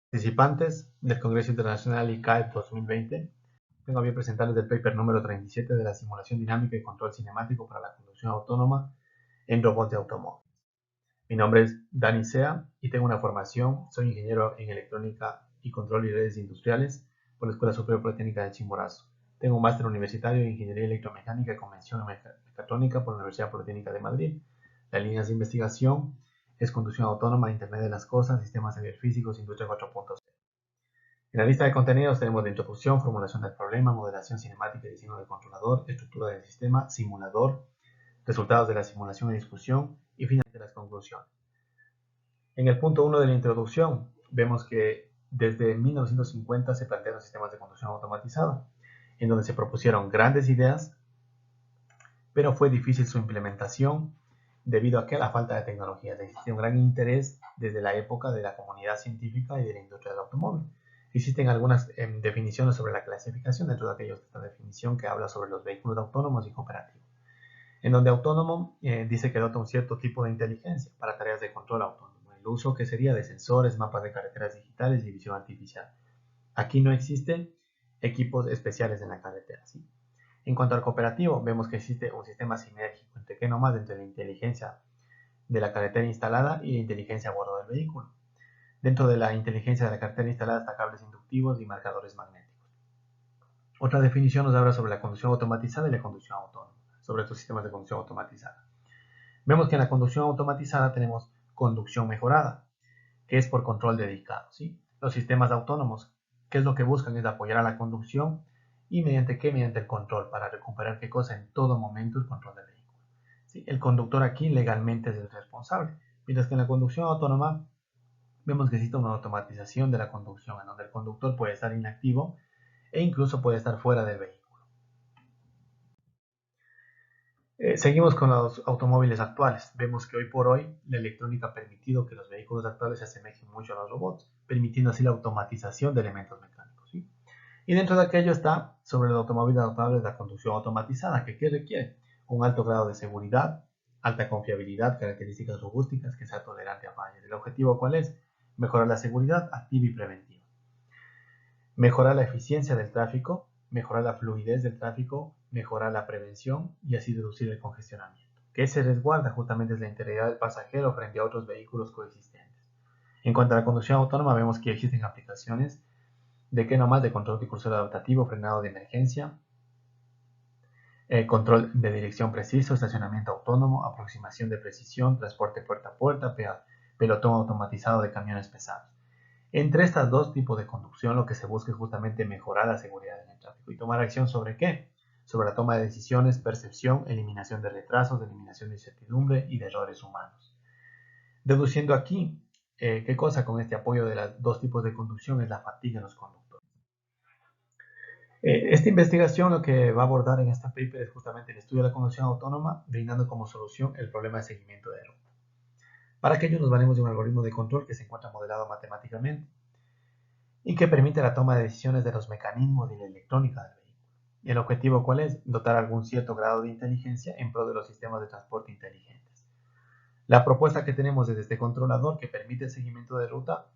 Participantes del Congreso Internacional ICAE 2020, tengo a bien presentarles el paper número 37 de la simulación dinámica y control cinemático para la conducción autónoma en robots de automóvil. Mi nombre es Dani Sea y tengo una formación, soy ingeniero en electrónica y control y redes industriales por la Escuela Superior Politécnica de Chimborazo. Tengo un máster universitario en ingeniería electromecánica y convención mecatrónica por la Universidad Politécnica de Madrid. Las líneas de investigación es conducción autónoma, Internet de las cosas, sistemas físicos, industria 4.0. En la lista de contenidos tenemos la introducción, formulación del problema, modelación cinemática y diseño del controlador, estructura del sistema, simulador, resultados de la simulación y discusión y finalmente las conclusiones. En el punto 1 de la introducción vemos que desde 1950 se plantearon sistemas de conducción automatizada, en donde se propusieron grandes ideas, pero fue difícil su implementación debido a que la falta de tecnología. Existía un gran interés desde la época de la comunidad científica y de la industria del automóvil. Existen algunas definiciones sobre la clasificación, dentro de aquellos esta definición que habla sobre los vehículos autónomos y cooperativos, en donde autónomo dice que adopta un cierto tipo de inteligencia para tareas de control autónomo, el uso que sería de sensores, mapas de carreteras digitales y visión artificial. Aquí no existen equipos especiales en la carretera, ¿sí? En cuanto al cooperativo, vemos que existe un sistema sinérgico entre qué nomás entre la inteligencia de la carretera instalada y la inteligencia a bordo del vehículo. Dentro de la inteligencia de la carretera instalada están cables inductivos y marcadores magnéticos. Otra definición nos habla sobre la conducción automatizada y la conducción autónoma, sobre estos sistemas de conducción automatizada. Vemos que en la conducción automatizada tenemos conducción mejorada, que es por control dedicado, ¿sí? Los sistemas autónomos, ¿qué es lo que buscan? Es apoyar a la conducción y mediante qué? Mediante el control, para recuperar qué cosa en todo momento el control del vehículo, ¿sí? El conductor aquí legalmente es el responsable, mientras que en la conducción autónoma vemos que existe una automatización de la conducción, en donde el conductor puede estar inactivo e incluso puede estar fuera del vehículo. Seguimos con los automóviles actuales. Vemos que hoy por hoy la electrónica ha permitido que los vehículos actuales se asemejen mucho a los robots, permitiendo así la automatización de elementos mecánicos, ¿sí? Y dentro de aquello está sobre los automóviles adaptables la conducción automatizada, que ¿qué requiere? Un alto grado de seguridad, alta confiabilidad, características robústicas, que sea tolerante a fallas. ¿El objetivo cuál es? Mejorar la seguridad activa y preventiva. Mejorar la eficiencia del tráfico, mejorar la fluidez del tráfico, mejorar la prevención y así reducir el congestionamiento. ¿Qué se resguarda? Justamente es la integridad del pasajero frente a otros vehículos coexistentes. En cuanto a la conducción autónoma, vemos que existen aplicaciones de qué nomás de control de cursor adaptativo, frenado de emergencia, control de dirección preciso, estacionamiento autónomo, aproximación de precisión, transporte puerta a puerta, pelotón automatizado de camiones pesados. Entre estos dos tipos de conducción lo que se busca es justamente mejorar la seguridad en el tráfico y tomar acción sobre qué? Sobre la toma de decisiones, percepción, eliminación de retrasos, eliminación de incertidumbre y de errores humanos. Deduciendo aquí, ¿qué cosa con este apoyo de los dos tipos de conducción es la fatiga en los conductores? Esta investigación lo que va a abordar en este paper es justamente el estudio de la conducción autónoma, brindando como solución el problema de seguimiento de ruta. Para ello nos valemos de un algoritmo de control que se encuentra modelado matemáticamente y que permite la toma de decisiones de los mecanismos y la electrónica del vehículo. ¿Y el objetivo cuál es? Dotar algún cierto grado de inteligencia en pro de los sistemas de transporte inteligentes. La propuesta que tenemos es este controlador que permite el seguimiento de ruta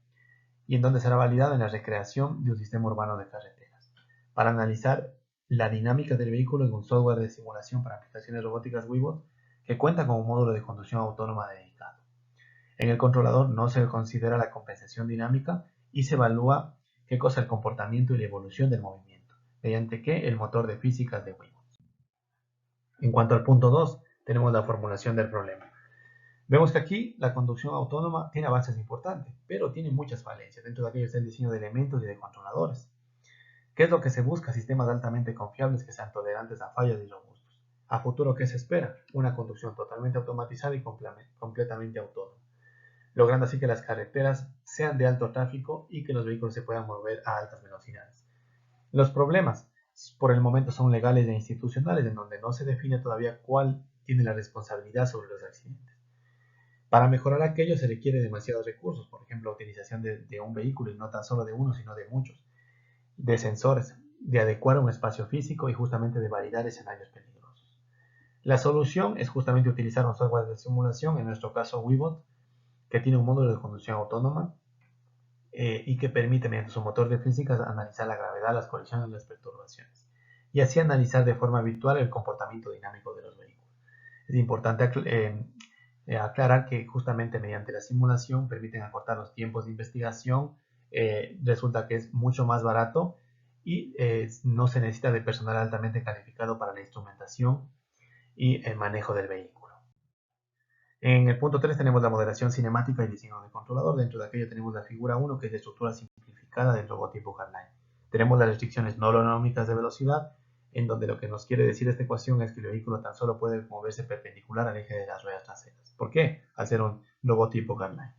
y en donde será validado en la recreación de un sistema urbano de carreteras. Para analizar la dinámica del vehículo en un software de simulación para aplicaciones robóticas Weebot que cuenta con un módulo de conducción autónoma dedicado. En el controlador no se considera la compensación dinámica y se evalúa qué cosa el comportamiento y la evolución del movimiento, mediante qué el motor de físicas de Weebot. En cuanto al punto 2, tenemos la formulación del problema. Vemos que aquí la conducción autónoma tiene avances importantes, pero tiene muchas falencias. Dentro de aquello está el diseño de elementos y de controladores. ¿Qué es lo que se busca? Sistemas altamente confiables que sean tolerantes a fallas y robustos. A futuro, ¿qué se espera? Una conducción totalmente automatizada y completamente autónoma, logrando así que las carreteras sean de alto tráfico y que los vehículos se puedan mover a altas velocidades. Los problemas, por el momento, son legales e institucionales, en donde no se define todavía cuál tiene la responsabilidad sobre los accidentes. Para mejorar aquello se requiere demasiados recursos, por ejemplo, la utilización de un vehículo y no tan solo de uno, sino de muchos, de sensores, de adecuar un espacio físico y justamente de validar escenarios peligrosos. La solución es justamente utilizar un software de simulación, en nuestro caso Weebot, que tiene un módulo de conducción autónoma, y que permite mediante su motor de física analizar la gravedad, las colisiones y las perturbaciones, y así analizar de forma virtual el comportamiento dinámico de los vehículos. Es importante aclarar que justamente mediante la simulación permiten acortar los tiempos de investigación, resulta que es mucho más barato y no se necesita de personal altamente calificado para la instrumentación y el manejo del vehículo. En el punto 3 tenemos la modelación cinemática y diseño de controlador. Dentro de aquello tenemos la figura 1, que es la estructura simplificada del logotipo Hardline. Tenemos las restricciones no holonómicas de velocidad, en donde lo que nos quiere decir esta ecuación es que el vehículo tan solo puede moverse perpendicular al eje de las ruedas traseras. ¿Por qué? Al ser un logotipo Hardline.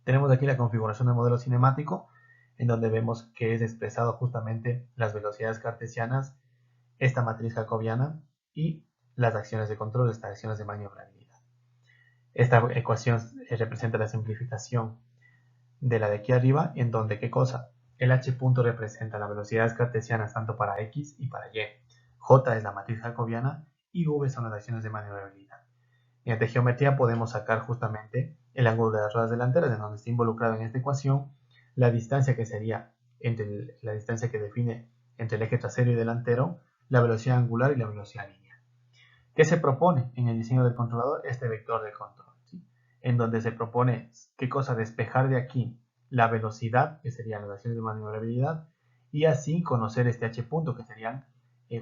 Tenemos aquí la configuración del modelo cinemático, en donde vemos que es expresado justamente las velocidades cartesianas, esta matriz jacobiana y las acciones de control, estas acciones de maniobrabilidad. Esta ecuación representa la simplificación de la de aquí arriba, en donde, ¿qué cosa? El h punto representa las velocidades cartesianas tanto para x y para y. J es la matriz jacobiana y v son las acciones de maniobrabilidad. Mediante geometría podemos sacar justamente el ángulo de las ruedas delanteras, en donde está involucrado en esta ecuación la distancia que sería la distancia que define entre el eje trasero y delantero, la velocidad angular y la velocidad lineal. ¿Qué se propone en el diseño del controlador? Este vector de control, ¿sí? En donde se propone, ¿qué cosa? Despejar de aquí la velocidad, que serían las acciones de maniobrabilidad, y así conocer este h punto, que serían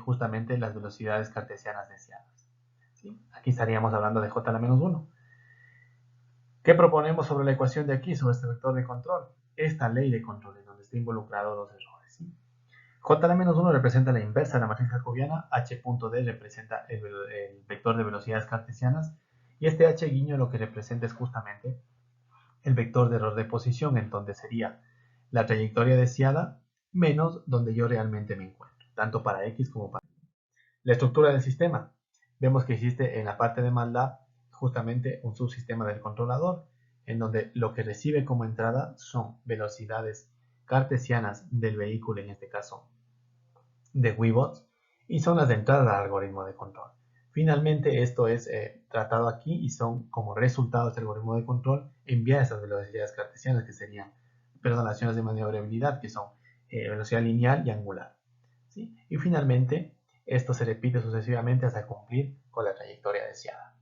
justamente las velocidades cartesianas deseadas. ¿Sí? Aquí estaríamos hablando de j a la menos 1. ¿Qué proponemos sobre la ecuación de aquí, sobre este vector de control? Esta ley de control, en donde está involucrado los errores, ¿sí? J a la menos 1 representa la inversa de la matriz jacobiana, h.d representa el vector de velocidades cartesianas, y este h guiño lo que representa es justamente el vector de error de posición, en donde sería la trayectoria deseada menos donde yo realmente me encuentro, tanto para x como para y. La estructura del sistema. Vemos que existe en la parte de MATLAB justamente un subsistema del controlador, en donde lo que recibe como entrada son velocidades cartesianas del vehículo, en este caso de Weebots, y son las de entrada al algoritmo de control. Finalmente, esto es tratado aquí y son como resultado de este algoritmo de control enviar esas velocidades cartesianas que serían, perdón, las acciones de maniobrabilidad, que son velocidad lineal y angular, ¿sí? Y finalmente, esto se repite sucesivamente hasta cumplir con la trayectoria deseada.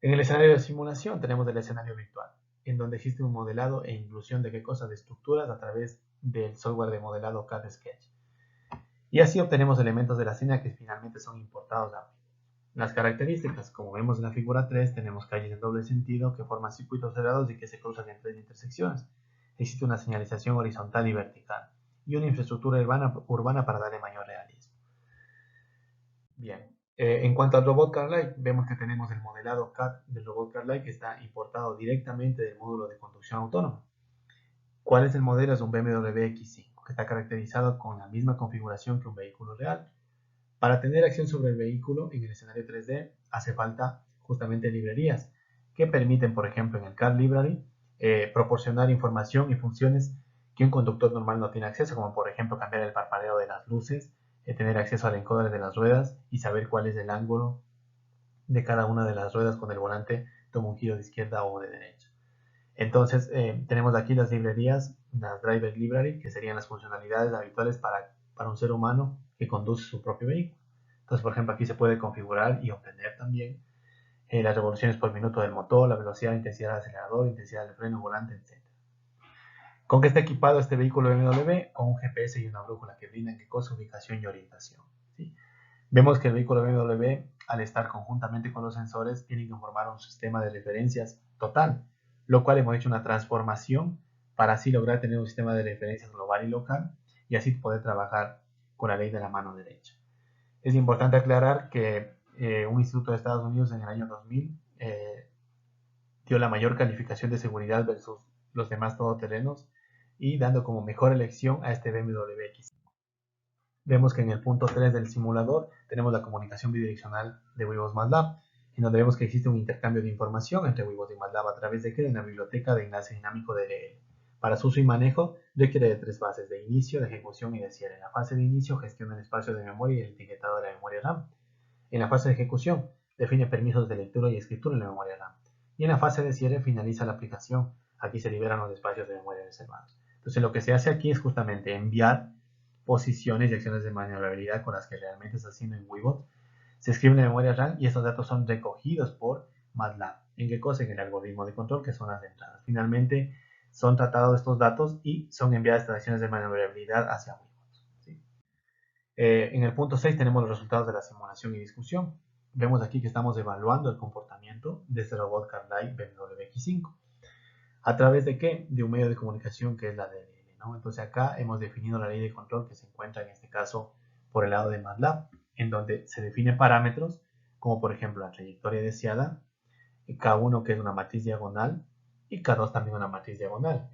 En el escenario de simulación tenemos el escenario virtual, en donde existe un modelado e inclusión de qué cosa, de estructuras a través del software de modelado CAD Sketch. Y así obtenemos elementos de la escena que finalmente son importados a Wii. Las características, como vemos en la figura 3, tenemos calles en doble sentido que forman circuitos cerrados y que se cruzan en 3 intersecciones. Existe una señalización horizontal y vertical, y una infraestructura urbana para darle mayor realismo. Bien, en cuanto al robot CarLight, vemos que tenemos el modelado CAD del robot CarLight que está importado directamente del módulo de conducción autónoma. ¿Cuál es el modelo? Es un BMW X5, que está caracterizado con la misma configuración que un vehículo real. Para tener acción sobre el vehículo en el escenario 3D hace falta justamente librerías que permiten, por ejemplo, en el Car Library, proporcionar información y funciones que un conductor normal no tiene acceso, como por ejemplo cambiar el parpadeo de las luces, tener acceso al encoder de las ruedas y saber cuál es el ángulo de cada una de las ruedas con el volante toma un giro de izquierda o de derecha. Entonces, tenemos aquí las librerías, las Driver Library, que serían las funcionalidades habituales para un ser humano que conduce su propio vehículo. Entonces, por ejemplo, aquí se puede configurar y obtener también las revoluciones por minuto del motor, la velocidad, intensidad del acelerador, intensidad del freno, volante, etc. ¿Con qué está equipado este vehículo BMW? Con un GPS y una brújula que brindan qué cosa, ubicación y orientación, ¿sí? Vemos que el vehículo BMW, al estar conjuntamente con los sensores, tiene que formar un sistema de referencias total, lo cual hemos hecho una transformación para así lograr tener un sistema de referencias global y local y así poder trabajar con la ley de la mano derecha. Es importante aclarar que un instituto de Estados Unidos en el año 2000 dio la mayor calificación de seguridad versus los demás todoterrenos y dando como mejor elección a este BMW X. Vemos que en el punto 3 del simulador tenemos la comunicación bidireccional de Weebos MATLAB, en donde vemos que existe un intercambio de información entre Weebos y MATLAB a través de la biblioteca de enlace dinámico de DL. Para su uso y manejo requiere de 3 fases: de inicio, de ejecución y de cierre. En la fase de inicio gestiona el espacio de memoria y el etiquetado de la memoria RAM. En la fase de ejecución define permisos de lectura y escritura en la memoria RAM. Y en la fase de cierre finaliza la aplicación aquí se liberan los espacios de memoria reservados. Entonces lo que se hace aquí es justamente enviar posiciones y acciones de maniobrabilidad con las que realmente está haciendo en Weebot. Se escriben en memoria RAM y estos datos son recogidos por MATLAB. ¿En qué cosa? En el algoritmo de control, que son las entradas. Finalmente son tratados estos datos y son enviadas estas acciones de maniobrabilidad hacia Weebot. ¿Sí? En el punto 6 tenemos los resultados de la simulación y discusión. Vemos aquí que estamos evaluando el comportamiento de este robot Carlyle BMW X5. ¿A través de qué? De un medio de comunicación que es la DLL, ¿no? Entonces acá hemos definido la ley de control que se encuentra en este caso por el lado de MATLAB, en donde se definen parámetros como por ejemplo la trayectoria deseada, K1 que es una matriz diagonal y K2 también una matriz diagonal.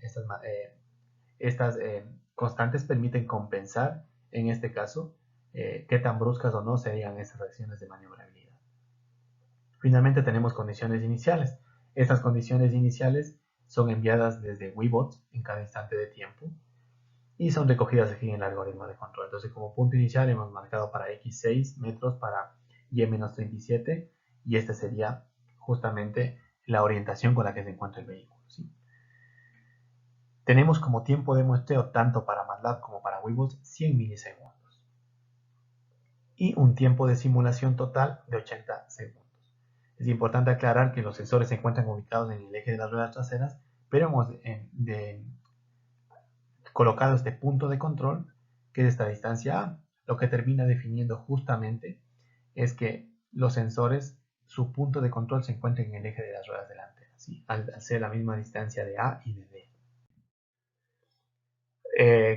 Estas constantes permiten compensar, en este caso, qué tan bruscas o no serían estas acciones de maniobrabilidad. Finalmente tenemos condiciones iniciales. Estas condiciones iniciales son enviadas desde Weebot en cada instante de tiempo y son recogidas aquí en el algoritmo de control. Entonces, como punto inicial hemos marcado para x6 metros para y-37 y este sería justamente la orientación con la que se encuentra el vehículo. ¿Sí? Tenemos como tiempo de muestreo tanto para MATLAB como para Weebot 100 milisegundos y un tiempo de simulación total de 80 segundos. Es importante aclarar que los sensores se encuentran ubicados en el eje de las ruedas traseras, pero hemos colocado este punto de control, que es esta distancia A. Lo que termina definiendo justamente es que los sensores, su punto de control se encuentra en el eje de las ruedas delanteras, ¿sí? Al ser la misma distancia de A y de D.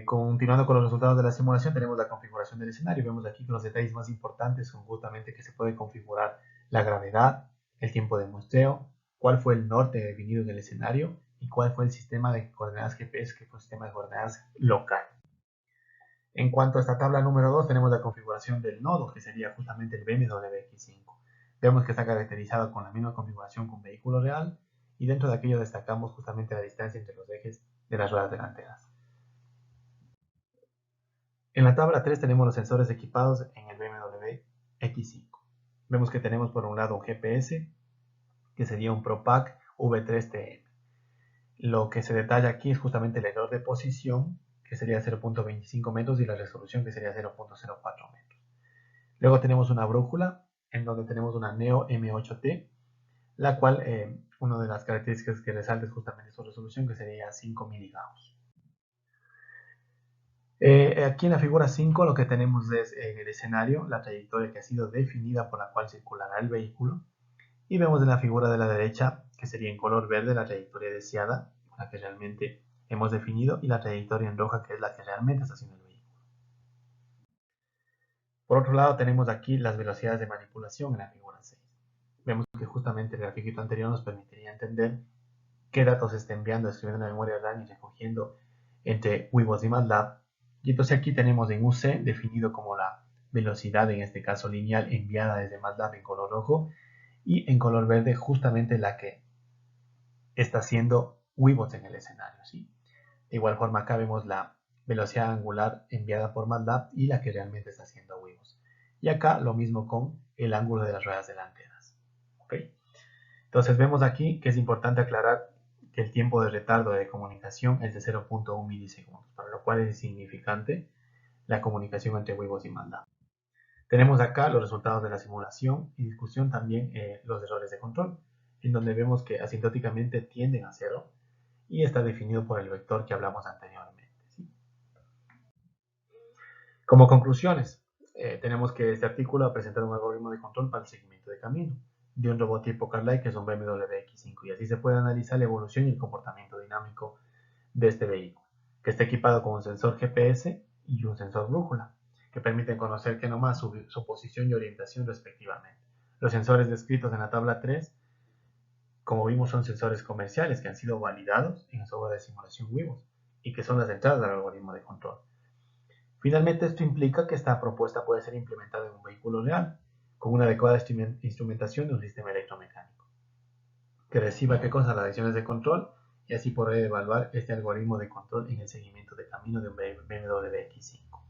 Continuando con los resultados de la simulación, tenemos la configuración del escenario. Vemos aquí que los detalles más importantes son justamente que se puede configurar la gravedad, el tiempo de muestreo, cuál fue el norte definido en el escenario y cuál fue el sistema de coordenadas GPS, que fue el sistema de coordenadas local. En cuanto a esta tabla número 2, tenemos la configuración del nodo, que sería justamente el BMW X5. Vemos que está caracterizado con la misma configuración que un vehículo real y dentro de aquello destacamos justamente la distancia entre los ejes de las ruedas delanteras. En la tabla 3 tenemos los sensores equipados en el BMW X5. Vemos que tenemos por un lado un GPS, que sería un ProPack V3TM. Lo que se detalla aquí es justamente el error de posición, que sería 0.25 metros, y la resolución, que sería 0.04 metros. Luego tenemos una brújula, en donde tenemos una Neo M8T, la cual, una de las características que resalta es justamente su resolución, que sería 5 miligauss. Aquí en la figura 5 lo que tenemos es en el escenario la trayectoria que ha sido definida por la cual circulará el vehículo, y vemos en la figura de la derecha, que sería en color verde, la trayectoria deseada, la que realmente hemos definido, y la trayectoria en roja, que es la que realmente está haciendo el vehículo. Por otro lado tenemos aquí las velocidades de manipulación en la figura 6. Vemos que justamente el grafiquito anterior nos permitiría entender qué datos se está enviando, escribiendo en la memoria RAM y recogiendo entre Weebot y MATLAB. Y entonces aquí tenemos en UC definido como la velocidad, en este caso lineal, enviada desde MATLAB en color rojo, y en color verde justamente la que está haciendo Weebot en el escenario. ¿Sí? De igual forma acá vemos la velocidad angular enviada por MATLAB y la que realmente está haciendo Weebot. Y acá lo mismo con el ángulo de las ruedas delanteras. ¿Okay? Entonces vemos aquí que es importante aclarar que el tiempo de retardo de comunicación es de 0.1 milisegundos, para lo cual es insignificante la comunicación entre Weebot y MATLAB. Tenemos acá los resultados de la simulación y discusión, también los errores de control, en donde vemos que asintóticamente tienden a cero y está definido por el vector que hablamos anteriormente. ¿Sí? Como conclusiones, tenemos que este artículo ha presentado un algoritmo de control para el seguimiento de camino de un robot tipo Carlyle, que es un BMW X5, y así se puede analizar la evolución y el comportamiento dinámico de este vehículo, que está equipado con un sensor GPS y un sensor brújula, que permiten conocer que nomás su posición y orientación respectivamente. Los sensores descritos en la tabla 3, como vimos, son sensores comerciales que han sido validados en el software de simulación Weebot y que son las entradas del algoritmo de control. Finalmente, esto implica que esta propuesta puede ser implementada en un vehículo real, con una adecuada instrumentación de un sistema electromecánico, que reciba las acciones de control, y así poder evaluar este algoritmo de control en el seguimiento de camino de un BMW X5.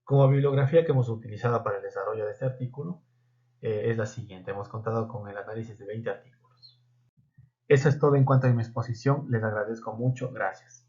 Como bibliografía que hemos utilizado para el desarrollo de este artículo es la siguiente. Hemos contado con el análisis de 20 artículos. Eso es todo en cuanto a mi exposición. Les agradezco mucho. Gracias.